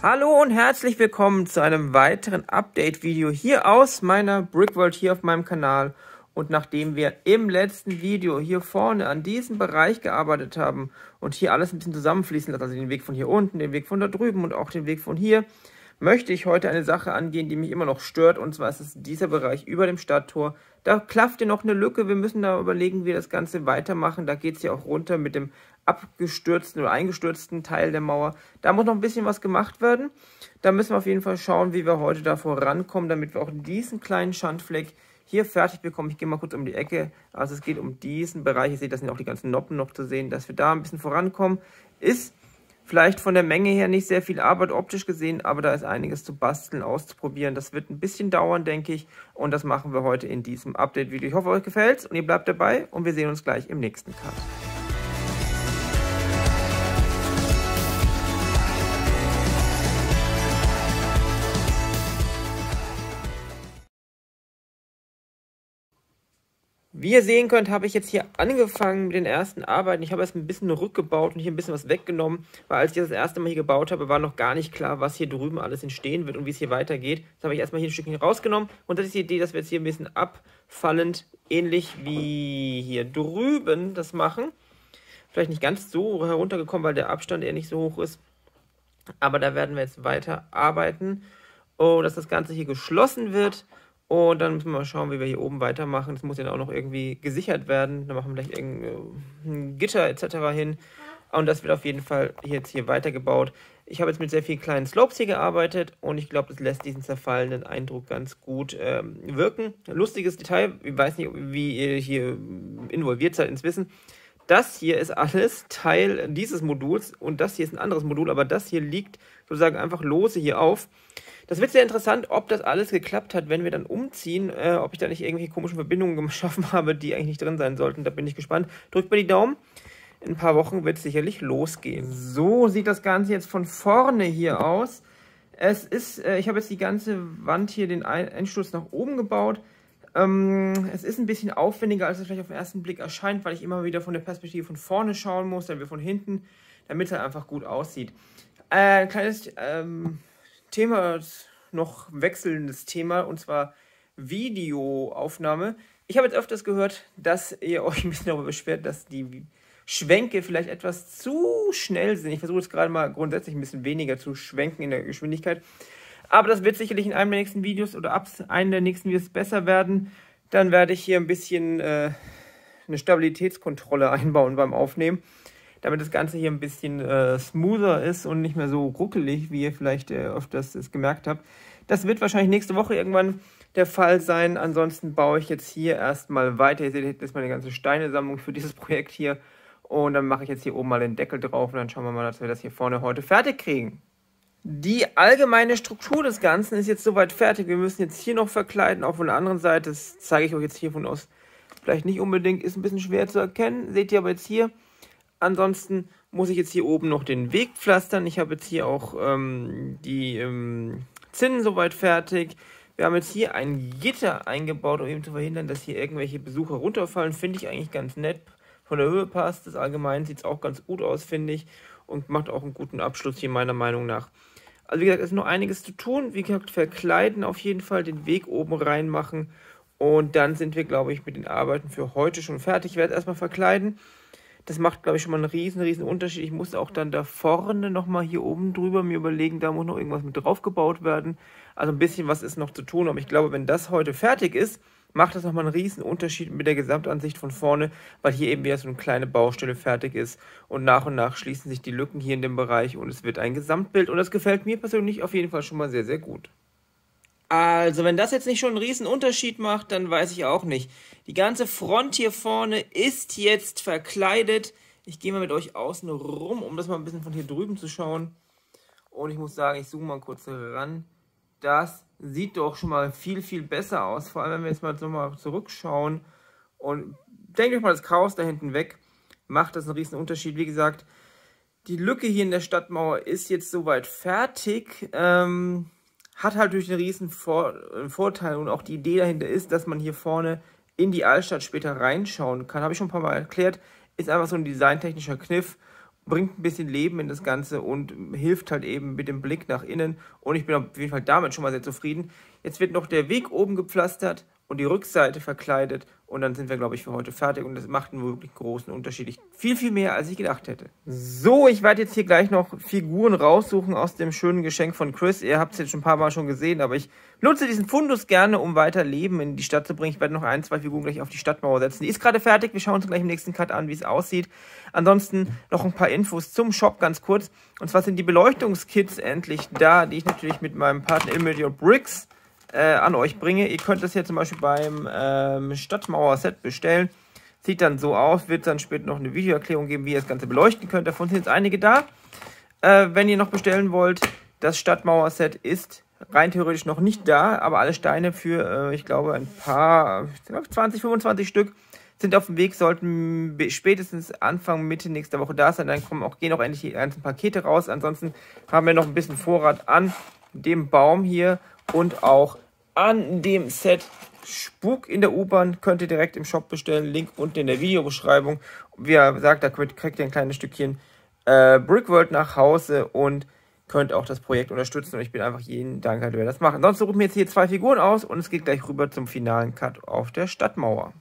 Hallo und herzlich willkommen zu einem weiteren Update-Video hier aus meiner Brickworld hier auf meinem Kanal. Und nachdem wir im letzten Video hier vorne an diesem Bereich gearbeitet haben und hier alles ein bisschen zusammenfließen lassen, also den Weg von hier unten, den Weg von da drüben und auch den Weg von hier, möchte ich heute eine Sache angehen, die mich immer noch stört, und zwar ist es dieser Bereich über dem Stadttor. Da klafft ja noch eine Lücke, wir müssen da überlegen, wie wir das Ganze weitermachen. Da geht es ja auch runter mit dem abgestürzten oder eingestürzten Teil der Mauer. Da muss noch ein bisschen was gemacht werden. Da müssen wir auf jeden Fall schauen, wie wir heute da vorankommen, damit wir auch diesen kleinen Schandfleck hier fertig bekommen. Ich gehe mal kurz um die Ecke. Also es geht um diesen Bereich. Ihr seht, da sind auch die ganzen Noppen noch zu sehen. Dass wir da ein bisschen vorankommen, ist vielleicht von der Menge her nicht sehr viel Arbeit optisch gesehen, aber da ist einiges zu basteln, auszuprobieren. Das wird ein bisschen dauern, denke ich. Und das machen wir heute in diesem Update-Video. Ich hoffe, euch gefällt's und ihr bleibt dabei und wir sehen uns gleich im nächsten Cut. Wie ihr sehen könnt, habe ich jetzt hier angefangen mit den ersten Arbeiten. Ich habe erst ein bisschen rückgebaut und hier ein bisschen was weggenommen, weil als ich das erste Mal hier gebaut habe, war noch gar nicht klar, was hier drüben alles entstehen wird und wie es hier weitergeht. Das habe ich erstmal hier ein Stückchen rausgenommen und das ist die Idee, dass wir jetzt hier ein bisschen abfallend, ähnlich wie hier drüben das machen. Vielleicht nicht ganz so heruntergekommen, weil der Abstand eher nicht so hoch ist, aber da werden wir jetzt weiter arbeiten, dass das Ganze hier geschlossen wird. Und dann müssen wir mal schauen, wie wir hier oben weitermachen. Das muss ja auch noch irgendwie gesichert werden. Da machen wir vielleicht irgendein Gitter etc. hin. Und das wird auf jeden Fall jetzt hier weitergebaut. Ich habe jetzt mit sehr vielen kleinen Slopes hier gearbeitet und ich glaube, das lässt diesen zerfallenen Eindruck ganz gut wirken. Lustiges Detail, ich weiß nicht, wie ihr hier involviert seid ins Wissen. Das hier ist alles Teil dieses Moduls und das hier ist ein anderes Modul, aber das hier liegt sozusagen einfach lose hier auf. Das wird sehr interessant, ob das alles geklappt hat, wenn wir dann umziehen, ob ich da nicht irgendwelche komischen Verbindungen geschaffen habe, die eigentlich nicht drin sein sollten. Da bin ich gespannt. Drückt mir die Daumen. In ein paar Wochen wird es sicherlich losgehen. So sieht das Ganze jetzt von vorne hier aus. Es ist, ich habe jetzt die ganze Wand hier, den Einsturz nach oben gebaut. Es ist ein bisschen aufwendiger, als es vielleicht auf den ersten Blick erscheint, weil ich immer wieder von der Perspektive von vorne schauen muss, dann wir von hinten, damit es halt einfach gut aussieht. Ein kleines Thema, noch wechselndes Thema, und zwar Videoaufnahme. Ich habe jetzt öfters gehört, dass ihr euch ein bisschen darüber beschwert, dass die Schwenke vielleicht etwas zu schnell sind. Ich versuche jetzt gerade mal grundsätzlich ein bisschen weniger zu schwenken in der Geschwindigkeit. Aber das wird sicherlich in einem der nächsten Videos oder ab einem der nächsten Videos besser werden. Dann werde ich hier ein bisschen eine Stabilitätskontrolle einbauen beim Aufnehmen, damit das Ganze hier ein bisschen smoother ist und nicht mehr so ruckelig, wie ihr vielleicht öfters es gemerkt habt. Das wird wahrscheinlich nächste Woche irgendwann der Fall sein. Ansonsten baue ich jetzt hier erstmal weiter. Ihr seht, das ist meine ganze Steinesammlung für dieses Projekt hier. Und dann mache ich jetzt hier oben mal den Deckel drauf und dann schauen wir mal, dass wir das hier vorne heute fertig kriegen. Die allgemeine Struktur des Ganzen ist jetzt soweit fertig. Wir müssen jetzt hier noch verkleiden, auch von der anderen Seite. Das zeige ich euch jetzt hiervon aus. Vielleicht nicht unbedingt, ist ein bisschen schwer zu erkennen. Seht ihr aber jetzt hier. Ansonsten muss ich jetzt hier oben noch den Weg pflastern. Ich habe jetzt hier auch die Zinnen soweit fertig. Wir haben jetzt hier ein Gitter eingebaut, um eben zu verhindern, dass hier irgendwelche Besucher runterfallen. Finde ich eigentlich ganz nett. Von der Höhe passt es. Allgemein sieht es auch ganz gut aus, finde ich. Und macht auch einen guten Abschluss hier meiner Meinung nach. Also wie gesagt, es ist noch einiges zu tun. Wie gesagt, verkleiden auf jeden Fall, den Weg oben reinmachen. Und dann sind wir, glaube ich, mit den Arbeiten für heute schon fertig. Ich werde erstmal verkleiden. Das macht, glaube ich, schon mal einen riesen Unterschied. Ich muss auch dann da vorne nochmal hier oben drüber mir überlegen, da muss noch irgendwas mit drauf gebaut werden. Also ein bisschen was ist noch zu tun, aber ich glaube, wenn das heute fertig ist, macht das nochmal einen riesen Unterschied mit der Gesamtansicht von vorne, weil hier eben wieder so eine kleine Baustelle fertig ist und nach schließen sich die Lücken hier in dem Bereich und es wird ein Gesamtbild und das gefällt mir persönlich auf jeden Fall schon mal sehr gut. Also, wenn das jetzt nicht schon einen riesen Unterschied macht, dann weiß ich auch nicht. Die ganze Front hier vorne ist jetzt verkleidet. Ich gehe mal mit euch außen rum, um das mal ein bisschen von hier drüben zu schauen. Und ich muss sagen, ich zoome mal kurz ran. Das sieht doch schon mal viel besser aus. Vor allem, wenn wir jetzt mal nochmal zurückschauen. Und denkt euch mal das Chaos da hinten weg. Macht das einen riesen Unterschied. Wie gesagt, die Lücke hier in der Stadtmauer ist jetzt soweit fertig. Hat halt durch einen riesen Vorteil und auch die Idee dahinter ist, dass man hier vorne in die Altstadt später reinschauen kann. Habe ich schon ein paar Mal erklärt. Ist einfach so ein designtechnischer Kniff, bringt ein bisschen Leben in das Ganze und hilft halt eben mit dem Blick nach innen. Und ich bin auf jeden Fall damit schon mal sehr zufrieden. Jetzt wird noch der Weg oben gepflastert und die Rückseite verkleidet. Und dann sind wir, glaube ich, für heute fertig. Und das macht einen wirklich großen Unterschied. Viel, viel mehr, als ich gedacht hätte. So, ich werde jetzt hier gleich noch Figuren raussuchen aus dem schönen Geschenk von Chris. Ihr habt es jetzt schon ein paar Mal schon gesehen, aber ich nutze diesen Fundus gerne, um weiter Leben in die Stadt zu bringen. Ich werde noch 1, 2 Figuren gleich auf die Stadtmauer setzen. Die ist gerade fertig. Wir schauen uns gleich im nächsten Cut an, wie es aussieht. Ansonsten noch ein paar Infos zum Shop ganz kurz. Und zwar sind die Beleuchtungskits endlich da, die ich natürlich mit meinem Partner Immediate Bricks an euch bringe. Ihr könnt das hier zum Beispiel beim Stadtmauer-Set bestellen. Sieht dann so aus, wird dann später noch eine Videoerklärung geben, wie ihr das Ganze beleuchten könnt. Davon sind jetzt einige da. Wenn ihr noch bestellen wollt, das Stadtmauer-Set ist rein theoretisch noch nicht da, aber alle Steine für, ich glaube, ein paar, 20, 25 Stück sind auf dem Weg, sollten spätestens Anfang, Mitte nächster Woche da sein. Dann gehen auch endlich die ganzen Pakete raus. Ansonsten haben wir noch ein bisschen Vorrat an dem Baum hier und auch an dem Set Spuk in der U-Bahn. Könnt ihr direkt im Shop bestellen. Link unten in der Videobeschreibung. Wie gesagt, da kriegt ihr ein kleines Stückchen Brickworld nach Hause und könnt auch das Projekt unterstützen. Und ich bin einfach jeden Dankbar, wer das macht. Sonst suchen wir jetzt hier 2 Figuren aus und es geht gleich rüber zum finalen Cut auf der Stadtmauer.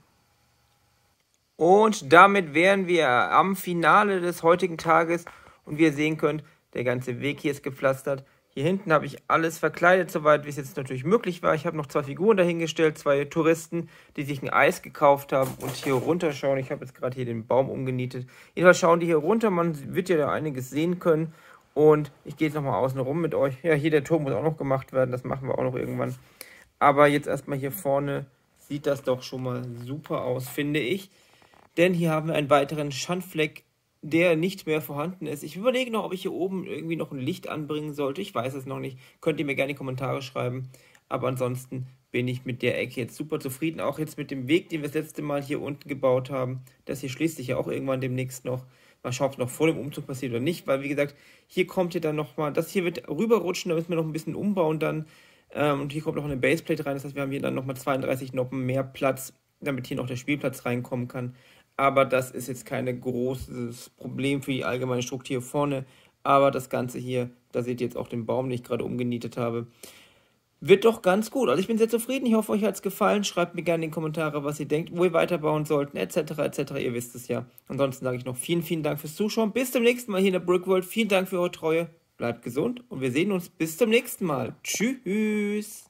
Und damit wären wir am Finale des heutigen Tages. Und wie ihr sehen könnt, der ganze Weg hier ist gepflastert. Hier hinten habe ich alles verkleidet, soweit wie es jetzt natürlich möglich war. Ich habe noch 2 Figuren dahingestellt, 2 Touristen, die sich ein Eis gekauft haben und hier runterschauen. Ich habe jetzt gerade hier den Baum umgenietet. Jedenfalls schauen die hier runter, man wird ja da einiges sehen können. Und ich gehe jetzt nochmal außen rum mit euch. Ja, hier der Turm muss auch noch gemacht werden, das machen wir auch noch irgendwann. Aber jetzt erstmal hier vorne sieht das doch schon mal super aus, finde ich. Denn hier haben wir einen weiteren Schandfleck, der nicht mehr vorhanden ist. Ich überlege noch, ob ich hier oben irgendwie noch ein Licht anbringen sollte. Ich weiß es noch nicht. Könnt ihr mir gerne in die Kommentare schreiben. Aber ansonsten bin ich mit der Ecke jetzt super zufrieden. Auch jetzt mit dem Weg, den wir das letzte Mal hier unten gebaut haben. Das hier schließt sich ja auch irgendwann demnächst noch. Mal schauen, ob es noch vor dem Umzug passiert oder nicht. Weil, wie gesagt, hier kommt ihr dann nochmal... Das hier wird rüberrutschen, da müssen wir noch ein bisschen umbauen dann. Und hier kommt noch eine Baseplate rein. Das heißt, wir haben hier dann nochmal 32 Noppen mehr Platz, damit hier noch der Spielplatz reinkommen kann. Aber das ist jetzt kein großes Problem für die allgemeine Struktur hier vorne. Aber das Ganze hier, da seht ihr jetzt auch den Baum, den ich gerade umgenietet habe, wird doch ganz gut. Also ich bin sehr zufrieden. Ich hoffe, euch hat es gefallen. Schreibt mir gerne in die Kommentare, was ihr denkt, wo wir weiterbauen sollten, etc. etc. Ihr wisst es ja. Ansonsten sage ich noch vielen, vielen Dank fürs Zuschauen. Bis zum nächsten Mal hier in der Brickworld. Vielen Dank für eure Treue. Bleibt gesund und wir sehen uns bis zum nächsten Mal. Tschüss.